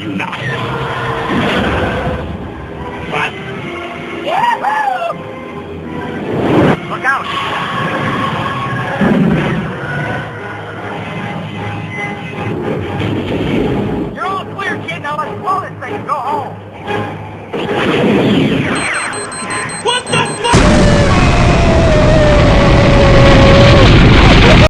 do not. What? Yahoo! Look out! You're all clear, kid. Now let's blow this thing and go home. What the?